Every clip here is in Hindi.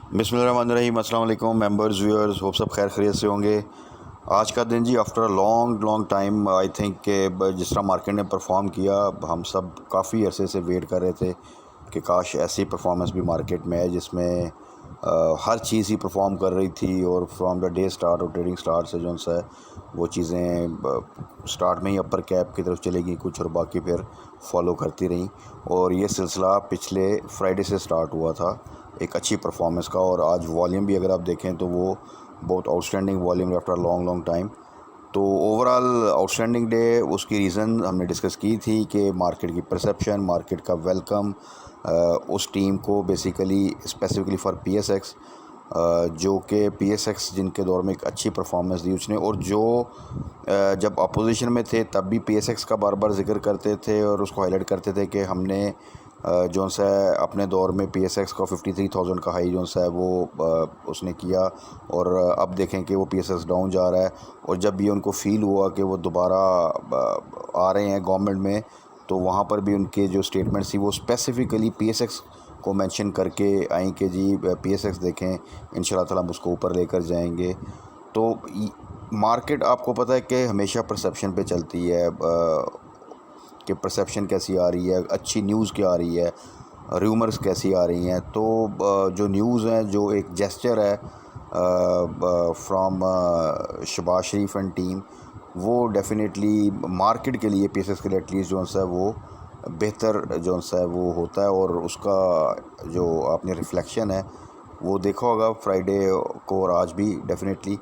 बिस्मिल्लाहिर्रहमानिर्रहीम। अस्सलाम वालेकुम मेंबर्स व्यूअर्स, होप सब खैर खैरियत से होंगे। आज का दिन जी after a long time I think के जिस तरह मार्केट ने परफॉर्म किया, हम सब काफ़ी अरसे से वेट कर रहे थे कि काश ऐसी परफॉर्मेंस भी मार्केट में है जिसमें हर चीज़ ही परफॉर्म कर रही थी। और फ्रॉम द डे स्टार्ट और ट्रेडिंग स्टार्ट से जो सा वो चीज़ें स्टार्ट में ही अपर कैप की तरफ चलेगी कुछ, और बाकी फिर फॉलो करती रहीं। और ये सिलसिला पिछले फ्राइडे से स्टार्ट हुआ था एक अच्छी परफॉर्मेंस का। और आज वॉल्यूम भी अगर आप देखें तो वो बहुत outstanding volume after long time. तो ओवरऑल आउटस्टैंडिंग डे, उसकी रीज़न हमने डिस्कस की थी कि मार्केट की परसेप्शन, मार्केट का वेलकम उस टीम को बेसिकली स्पेसिफिकली फॉर पीएसएक्स, जो कि पीएसएक्स जिनके दौर में एक अच्छी परफॉर्मेंस दी उसने, और जो जब अपोजिशन में थे तब भी पीएसएक्स का बार बार जिक्र करते थे और उसको हाईलाइट करते थे कि हमने जो सा है अपने दौर में पीएसएक्स का 53,000 का हाई जो सा है वो उसने किया। और अब देखें कि वो पीएसएक्स डाउन जा रहा है। और जब भी उनको फ़ील हुआ कि वो दोबारा आ रहे हैं गवर्नमेंट में, तो वहाँ पर भी उनके जो स्टेटमेंट्स थी वो स्पेसिफ़िकली पीएसएक्स को मेंशन करके आई कि जी पीएसएक्स देखें, इंशाल्लाह ताला हम उसको ऊपर लेकर जाएंगे। तो मार्केट आपको पता है कि हमेशा परसेप्शन पे चलती है कि परसेप्शन कैसी आ रही है, अच्छी न्यूज़ क्या आ रही है, र्यूमर्स कैसी आ रही हैं। तो जो न्यूज़ हैं, जो एक जेस्चर है from Shehbaz Sharif and team, वो डेफिनेटली मार्केट के लिए, पीएसएक्स के लिए एटलीस्ट जो सा है वो बेहतर जो सा है वो होता है। और उसका जो आपने रिफ्लेक्शन है वो देखा होगा फ्राइडे को और आज भी। डेफिनेटली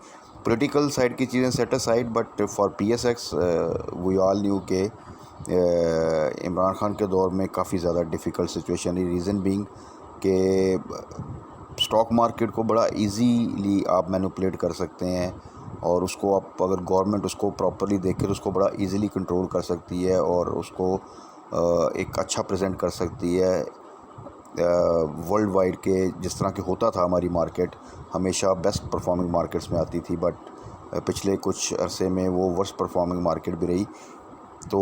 पॉलिटिकल साइड की चीज़ें set aside, but for PSX we all knew के इमरान खान के दौर में काफ़ी ज़्यादा डिफ़िकल्ट सिचुएशन है। रीज़न बीइंग कि स्टॉक मार्केट को बड़ा इजीली आप मैनिपुलेट कर सकते हैं, और उसको आप अगर गवर्नमेंट उसको प्रॉपरली देखे तो उसको बड़ा इजीली कंट्रोल कर सकती है और उसको एक अच्छा प्रेजेंट कर सकती है वर्ल्ड वाइड के। जिस तरह के होता था, हमारी मार्केट हमेशा बेस्ट परफॉर्मिंग मार्केट्स में आती थी, बट पिछले कुछ अरसे में वो वर्स्ट परफॉर्मिंग मार्केट भी रही। तो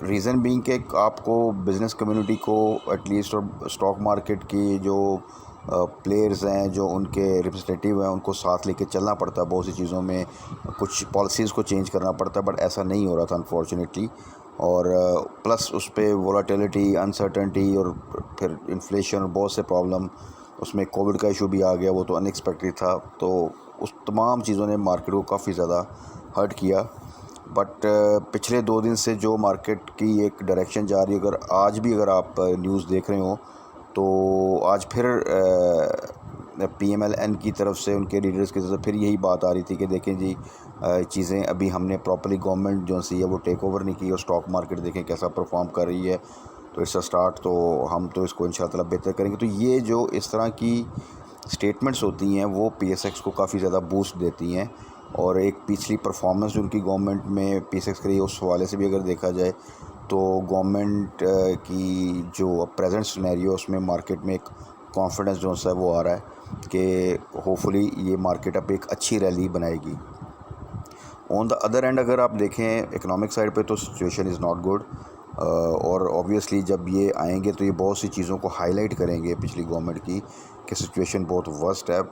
रीज़न बीइंग कि आपको बिज़नेस कम्युनिटी को एटलीस्ट, और स्टॉक मार्केट की जो प्लेयर्स हैं, जो उनके रिप्रेजेंटेटिव हैं, उनको साथ लेके चलना पड़ता है बहुत सी चीज़ों में। कुछ पॉलिसीज़ को चेंज करना पड़ता है, बट ऐसा नहीं हो रहा था अनफॉर्चुनेटली। और प्लस उस पर वोलाटिलिटी, अनसर्टेनिटी, और फिर इन्फ्लेशन और बहुत से प्रॉब्लम, उसमें कोविड का इशू भी आ गया, वो तो अनएक्सपेक्टेड था। तो उस तमाम चीज़ों ने मार्केट को काफ़ी ज़्यादा हर्ट किया। बट पिछले 2 दिन से जो मार्केट की एक डायरेक्शन जा रही है, अगर आज भी अगर आप न्यूज़ देख रहे हो तो आज फिर पीएमएलएन की तरफ से, उनके लीडर्स की तरफ से फिर यही बात आ रही थी कि देखें जी चीज़ें अभी हमने प्रॉपर्ली गवर्नमेंट जो सी है वो टेक ओवर नहीं की, और स्टॉक मार्केट देखें कैसा परफॉर्म कर रही है। तो इसका स्टार्ट तो हम तो इसको इंशाल्लाह बेहतर करेंगे। तो ये जो इस तरह की स्टेटमेंट्स होती हैं वो पीएसएक्स को काफ़ी ज़्यादा बूस्ट देती हैं। और एक पिछली परफॉर्मेंस जो उनकी गवर्नमेंट में पीएसएक्स करी है, उस हवाले से भी अगर देखा जाए तो गवर्नमेंट की जो प्रेजेंट सिनेरियो, उसमें मार्केट में एक कॉन्फिडेंस जो सा है वो आ रहा है कि होपफुली ये मार्केट अब एक अच्छी रैली बनाएगी। ऑन द अदर एंड अगर आप देखें इकोनॉमिक साइड पे, तो सिचुएशन इज़ नॉट गुड। और ऑब्वियसली जब ये आएंगे तो ये बहुत सी चीज़ों को हाईलाइट करेंगे पिछली गवर्नमेंट की कि सिचुएशन बहुत वर्स्ट है,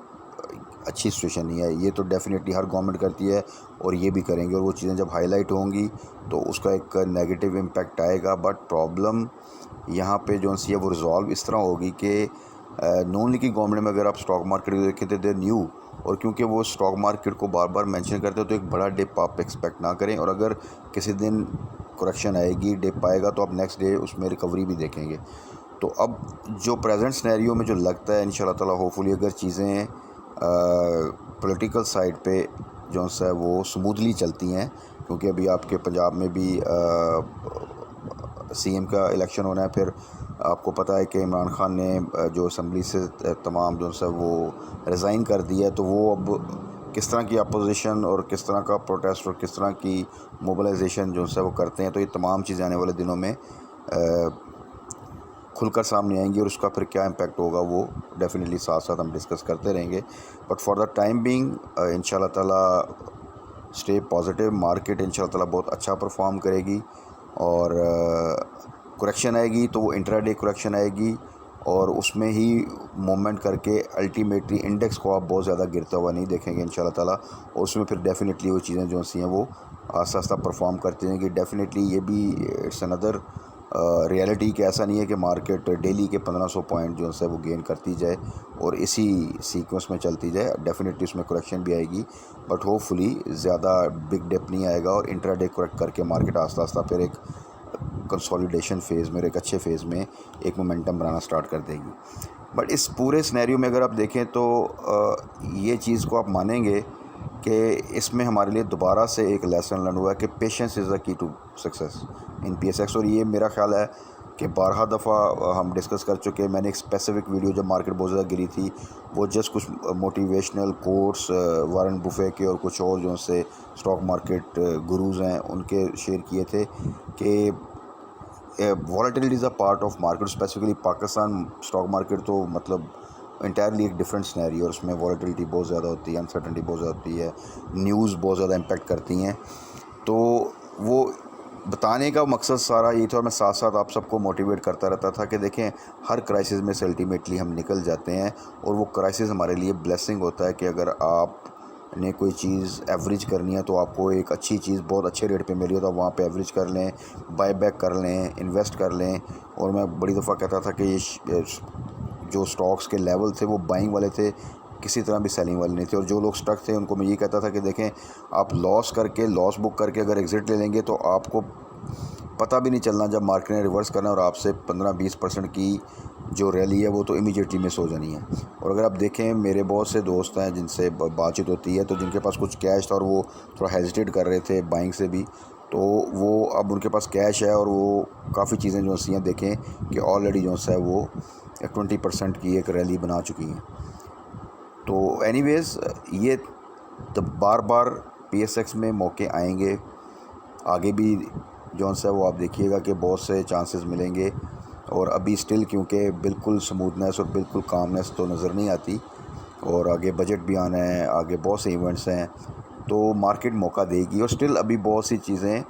अच्छी सिचुएशन नहीं है। ये तो डेफिनेटली हर गवर्नमेंट करती है और ये भी करेंगे, और वो चीज़ें जब हाईलाइट होंगी तो उसका एक नेगेटिव इम्पैक्ट आएगा। बट प्रॉब्लम यहाँ पे जो सी है वो रिजॉल्व इस तरह होगी कि नॉन लीग की गवर्नमेंट में अगर आप स्टॉक मार्केट को देखें तो दे न्यू, और क्योंकि वो स्टॉक मार्केट को बार बार मेंशन करते हैं तो एक बड़ा डिप आप एक्सपेक्ट ना करें। और अगर किसी दिन करेक्शन आएगी, डिप आएगा, तो आप नेक्स्ट डे उसमें रिकवरी भी देखेंगे। तो अब जो प्रेजेंट सिनेरियो में जो लगता है इंशाल्लाह ताला होपफुली अगर चीज़ें पॉलिटिकल साइड पे जो सा है वो स्मूथली चलती हैं, क्योंकि अभी आपके पंजाब में भी सीएम का इलेक्शन होना है। फिर आपको पता है कि इमरान खान ने जो असम्बली से तमाम जो सा वो रिज़ाइन कर दिया है। तो वो अब किस तरह की अपोजिशन और किस तरह का प्रोटेस्ट और किस तरह की मोबिलाइजेशन जो सा वो करते हैं, तो ये तमाम चीज़ें आने वाले दिनों में खुलकर सामने आएंगी, और उसका फिर क्या इम्पैक्ट होगा वो डेफिनेटली साथ साथ हम डिस्कस करते रहेंगे। But for the time being इंशाल्लाह ताला स्टे पॉजिटिव। मार्केट इंशाल्लाह ताला बहुत अच्छा परफॉर्म करेगी, और करेक्शन आएगी तो वो इंट्राडे करेक्शन आएगी, और उसमें ही मूवमेंट करके अल्टीमेटली इंडेक्स को आप बहुत ज़्यादा गिरता हुआ नहीं देखेंगे इंशाल्लाह ताला। और उसमें फिर डेफिनेटली वो चीज़ें जो सी हैं वो आस्ता आस्ता परफॉर्म करती हैं कि डेफिनेटली ये भी इट्स अनदर रियलिटी कि ऐसा नहीं है कि मार्केट डेली के 1500 पॉइंट जो है वो गेन करती जाए और इसी सीक्वेंस में चलती जाए। डेफिनेटली उसमें करेक्शन भी आएगी, बट होपफुली ज़्यादा बिग डिप नहीं आएगा और इंट्राडे करेक्ट करके मार्केट आस्ता आस्ता फिर एक कंसोलिडेशन फेज़ में, एक अच्छे फेज़ में एक मोमेंटम बनाना स्टार्ट कर देगी। बट इस पूरे सिनेरियो में अगर आप देखें तो ये चीज़ को आप मानेंगे कि इसमें हमारे लिए दोबारा से एक लेसन लर्न हुआ है कि patience is the key to success in PSX। और ये मेरा ख्याल है कि 12 दफ़ा हम डिस्कस कर चुके हैं। मैंने एक स्पेसिफिक वीडियो जब मार्केट बहुत ज़्यादा गिरी थी वो जस्ट कुछ मोटिवेशनल कोट्स वारन बुफे के और कुछ और जो से स्टॉक मार्केट गुरुज़ हैं उनके शेयर किए थे कि volatility is a part of market. Specifically Pakistan stock market तो मतलब इंटायरली एक डिफरेंट सिनेरियो, और उसमें वॉलेटिलिटी बहुत ज़्यादा होती है, अनसर्टेनिटी बहुत ज़्यादा होती है, न्यूज़ बहुत ज़्यादा इम्पेक्ट करती हैं। तो वो बताने का मकसद सारा ये था और मैं साथ साथ आप सबको मोटिवेट करता रहता था कि देखें हर क्राइसिस में से अल्टीमेटली हम निकल जाते हैं और वो क्राइसिस हमारे लिए ब्लेसिंग होता है कि अगर आप ने कोई चीज़ एवरेज करनी है तो आपको एक अच्छी चीज़ बहुत अच्छे रेट पे मिली हो तो आप वहाँ पे एवरेज कर लें, बाय बैक कर लें, इन्वेस्ट कर लें। और मैं बड़ी दफ़ा कहता था कि ये जो स्टॉक्स के लेवल थे वो बाइंग वाले थे, किसी तरह भी सेलिंग वाले नहीं थे। और जो लोग स्टक थे उनको मैं ये कहता था कि देखें आप लॉस बुक करके अगर एग्ज़िट ले लेंगे तो आपको पता भी नहीं चलना जब मार्केट ने रिवर्स करना और आपसे 15-20% की जो रैली है वो तो इमीडिएटली मिस हो जानी है। और अगर आप देखें मेरे बहुत से दोस्त हैं जिनसे बातचीत होती है तो जिनके पास कुछ कैश था और वो थोड़ा हेजिटेट कर रहे थे बाइंग से भी, तो वो अब उनके पास कैश है और वो काफ़ी चीज़ें जो सी हैं देखें कि ऑलरेडी जो है वो 20% की एक रैली बना चुकी हैं। तो एनीवेज़ ये तो बार बार PSX में मौके आएंगे, आगे भी जो है वो आप देखिएगा कि बहुत से चांसेस मिलेंगे। और अभी स्टिल क्योंकि बिल्कुल स्मूथनेस और बिल्कुल कामनेस तो नज़र नहीं आती और आगे बजट भी आना है, आगे बहुत से इवेंट्स हैं, तो मार्केट मौका देगी। और स्टिल अभी बहुत सी चीज़ें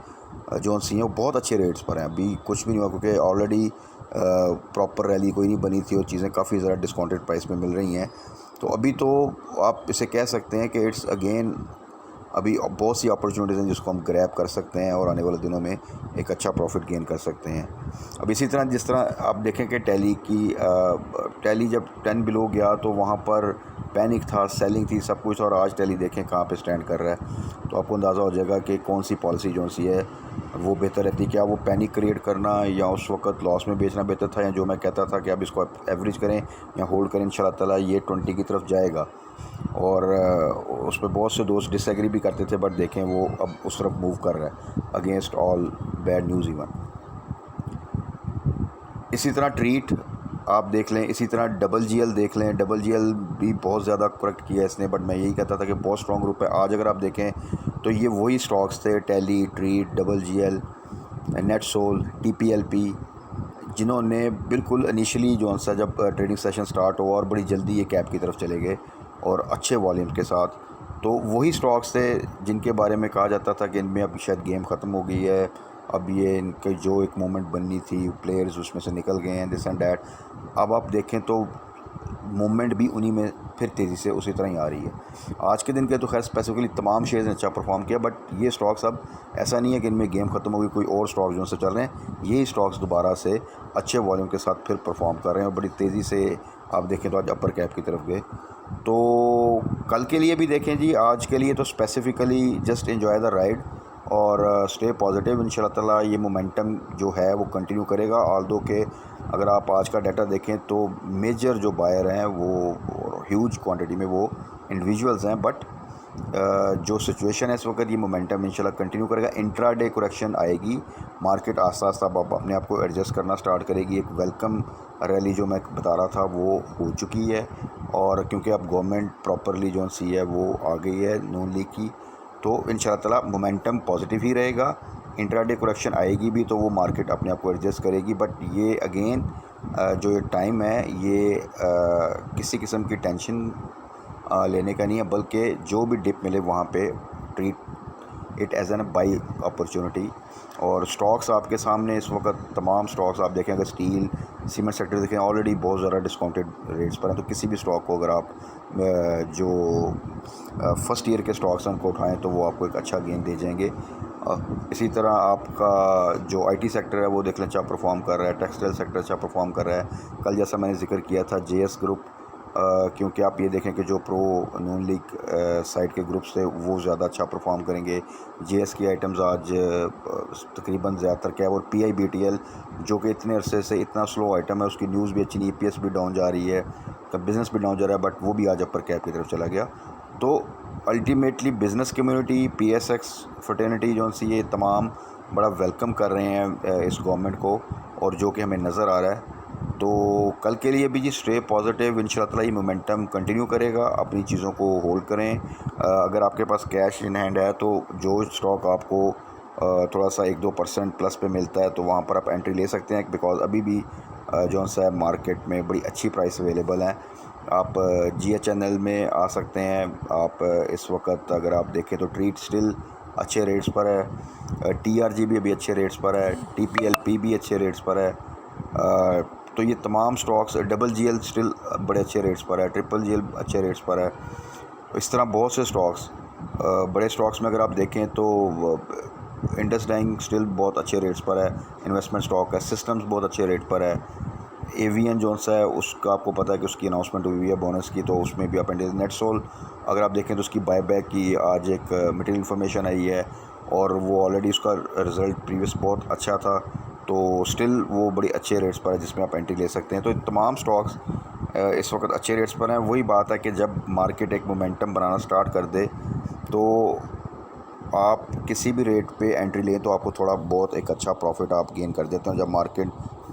जो सी हैं वो बहुत अच्छे रेट्स पर हैं, अभी कुछ भी नहीं हुआ क्योंकि ऑलरेडी प्रॉपर रैली कोई नहीं बनी थी और चीज़ें काफ़ी ज़्यादा डिस्काउंटेड प्राइस में मिल रही हैं। तो अभी तो आप इसे कह सकते हैं कि इट्स अगेन अभी बहुत सी अपॉर्चुनिटीज़ हैं जिसको हम ग्रैब कर सकते हैं और आने वाले दिनों में एक अच्छा प्रॉफिट गेन कर सकते हैं। अब इसी तरह जिस तरह आप देखें कि टैली जब 10 बिलो गया तो वहाँ पर पैनिक था, सेलिंग थी, सब कुछ। और आज टैली देखें कहाँ पे स्टैंड कर रहा है, तो आपको अंदाज़ा हो जाएगा कि कौन सी पॉलिसी जो सी है वो बेहतर रहती है। क्या वो पैनिक क्रिएट करना या उस वक्त लॉस में बेचना बेहतर था, या जो मैं कहता था कि आप इसको एवरेज करें या होल्ड करें, इंशाल्लाह ताला ये 20 की तरफ जाएगा। और उस पर बहुत से दोस्त डिसएग्री भी करते थे, बट देखें वो अब उस तरफ मूव कर रहा है against all bad news even. इसी तरह ट्रीट आप देख लें, इसी तरह WGL देख लें। WGL भी बहुत ज़्यादा करेक्ट किया इसने, बट मैं यही कहता था कि बहुत स्ट्रॉन्ग ग्रुप है। आज अगर आप देखें तो ये वही स्टॉक्स थे, tally, treat, WGL, NetSol, TPLP, जिन्होंने बिल्कुल इनिशियली जो सा जब ट्रेडिंग सेशन स्टार्ट हुआ और बड़ी जल्दी ये कैप की तरफ चले गए और अच्छे वॉल्यूम के साथ। तो वही स्टॉक्स थे जिनके बारे में कहा जाता था कि इनमें अब शायद गेम ख़त्म हो गई है, अब ये इनके जो एक मोमेंट बननी थी प्लेयर्स उसमें से निकल गए हैं, दिस एंड डैट। अब आप देखें तो मूवमेंट भी उन्हीं में फिर तेज़ी से उसी तरह ही आ रही है। आज के दिन के तो खैर स्पेसिफिकली तमाम शेयर्स ने अच्छा परफॉर्म किया, बट ये स्टॉक्स अब ऐसा नहीं है कि इनमें गेम ख़त्म हो गई, कोई और स्टॉक्स जो से चल रहे हैं, यही स्टॉक्स दोबारा से अच्छे वॉल्यूम के साथ फिर परफॉर्म कर रहे हैं और बड़ी तेज़ी से आप देखें तो आज अपर कैप की तरफ गए। तो कल के लिए भी देखें जी, आज के लिए तो specifically just enjoy the ride और स्टे पॉजिटिव। इंशाल्लाह ताला ये मोमेंटम जो है वो कंटिन्यू करेगा। ऑल्दो के अगर आप आज का डाटा देखें तो मेजर जो बायर हैं वो ह्यूज क्वांटिटी में वो इंडिविजुअल्स हैं, बट जो सिचुएशन है इस वक्त ये मोमेंटम इंशाल्लाह कंटिन्यू करेगा। इंट्राडे करेक्शन आएगी, मार्केट आस्ता आस्ता अपने आप को एडजस्ट करना स्टार्ट करेगी। एक वेलकम रैली जो मैं बता रहा था वो हो चुकी है, और क्योंकि अब गवर्नमेंट प्रॉपरली जो सी है वो आ गई है नून लीग की, तो इंशाल्लाह ताला मोमेंटम पॉजिटिव ही रहेगा। इंट्राडे करेक्शन आएगी भी तो वो मार्केट अपने आप को एडजस्ट करेगी, बट ये अगेन जो ये टाइम है ये किसी किस्म की टेंशन लेने का नहीं है, बल्कि जो भी डिप मिले वहाँ पे treat it as an buy opportunity. और स्टॉक्स आपके सामने इस वक्त तमाम स्टॉक्स आप देखें, अगर स्टील सीमेंट सेक्टर देखें ऑलरेडी बहुत ज़्यादा डिस्काउंटेड रेट्स पर हैं। तो किसी भी स्टॉक को अगर आप जो फर्स्ट ईयर के स्टॉक्स हैं उनको उठाएँ तो वो आपको एक अच्छा गेन दे जाएंगे। इसी तरह आपका जो आईटी सेक्टर है वो देख लें अच्छा परफॉर्म कर रहा है, टेक्सटाइल सेक्टर अच्छा परफॉर्म कर रहा है। कल जैसा मैंने जिक्र किया था जेएस ग्रुप, क्योंकि आप ये देखें कि जो प्रो नून लीग साइड के ग्रुप्स थे वो ज़्यादा अच्छा परफॉर्म करेंगे। जेएस की आइटम्स आज तकरीबन ज़्यादातर क्या है, और पीआईबीटीएल जो कि इतने अरसे से इतना स्लो आइटम है, उसकी न्यूज़ भी अच्छी नहीं, ईपीएस भी डाउन जा रही है, बिज़नेस भी डाउन जा रहा है, बट वो भी आज अपर कैप की तरफ चला गया। तो ultimately business community, PSX fraternity जो सी ये तमाम बड़ा वेलकम कर रहे हैं इस गवर्नमेंट को, और जो कि हमें नज़र आ रहा है। तो कल के लिए भी जी स्टे पॉजिटिव, इंशाल्लाह ताला ये मोमेंटम कंटिन्यू करेगा। अपनी चीज़ों को होल्ड करें। अगर आपके पास कैश इन हैंड है तो जो स्टॉक आपको थोड़ा सा 1-2% प्लस पे मिलता है तो वहाँ पर आप एंट्री ले सकते हैं, बिकॉज़ अभी भी जो सा मार्केट में बड़ी अच्छी प्राइस अवेलेबल हैं। आप जीएचएनएल में आ सकते हैं। आप इस वक्त अगर आप देखें तो ट्रीट स्टिल अच्छे रेट्स पर है, टीआरजी भी अभी अच्छे रेट्स पर है, टीपीएलपी भी अच्छे रेट्स पर है। तो ये तमाम स्टॉक्स, डबल जीएल स्टिल बड़े अच्छे रेट्स पर है, ट्रिपल जीएल अच्छे रेट्स पर है। इस तरह बहुत से स्टॉक्स, बड़े स्टॉक्स में अगर आप देखें तो इंडसडाइंग स्टिल बहुत अच्छे रेट्स पर है, इन्वेस्टमेंट स्टॉक है। सिस्टम्स बहुत अच्छे रेट पर है। एवीएन जो सा है उसका आपको पता है कि उसकी अनाउंसमेंट हुई है बोनस की, तो उसमें भी आप नेटसोल अगर आप देखें तो उसकी बायबैक की आज एक मटेरियल इन्फॉर्मेशन आई है, और वो ऑलरेडी उसका रिज़ल्ट प्रीवियस बहुत अच्छा था, तो स्टिल वो बड़ी अच्छे रेट्स पर है जिसमें आप एंट्री ले सकते हैं। तो तमाम स्टॉक्स इस वक्त अच्छे रेट्स पर हैं। वही बात है कि जब मार्केट एक मोमेंटम बनाना स्टार्ट कर दे तो आप किसी भी रेट पे एंट्री लें तो आपको थोड़ा बहुत एक अच्छा प्रॉफिट आप गेन कर देते हैं। जब मार्केट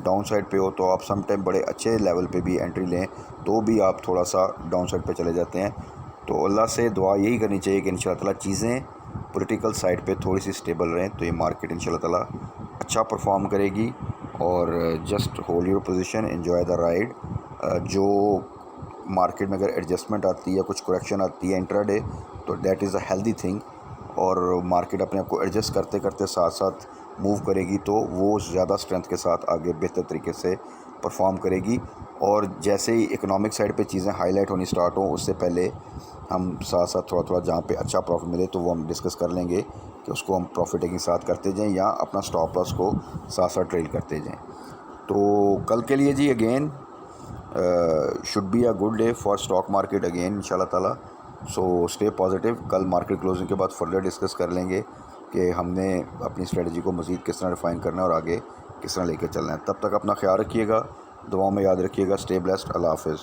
डाउन साइड पे हो तो आप सम टाइम बड़े अच्छे लेवल पे भी एंट्री लें तो भी आप थोड़ा सा डाउन साइड पे चले जाते हैं। तो अल्लाह से दुआ यही करनी चाहिए कि इंशाल्लाह ताला चीज़ें पॉलिटिकल साइड पे थोड़ी सी स्टेबल रहें, तो ये मार्केट इंशाल्लाह ताला अच्छा परफॉर्म करेगी। और just hold your position, enjoy the ride. जो मार्केट में अगर एडजस्टमेंट आती है, कुछ करेक्शन आती है इंट्राडे, तो that is a healthy thing. और मार्केट अपने आप को एडजस्ट करते करते साथ साथ मूव करेगी तो वो ज़्यादा स्ट्रेंथ के साथ आगे बेहतर तरीके से परफॉर्म करेगी। और जैसे ही इकोनॉमिक साइड पे चीज़ें हाईलाइट होनी स्टार्ट हों उससे पहले हम साथ साथ थोड़ा थोड़ा जहाँ पे अच्छा प्रॉफिट मिले तो वो हम डिस्कस कर लेंगे कि उसको हम प्रॉफिट टेकिंग साथ करते जाएं या अपना स्टॉप लॉस को साथ साथ ट्रेल करते जाएं। तो कल के लिए जी again should be a good day for stock market again इंशाल्लाह ताला। So stay positive. कल मार्केट क्लोजिंग के बाद फर्दर डिस्कस कर लेंगे कि हमने अपनी स्ट्रेटजी को मज़ीद किस तरह रिफ़ाइन करना है और आगे किस तरह लेकर चलना है। तब तक अपना ख्याल रखिएगा, दुआओं में याद रखिएगा। Stay blessed. अल्लाह हाफ़िज़।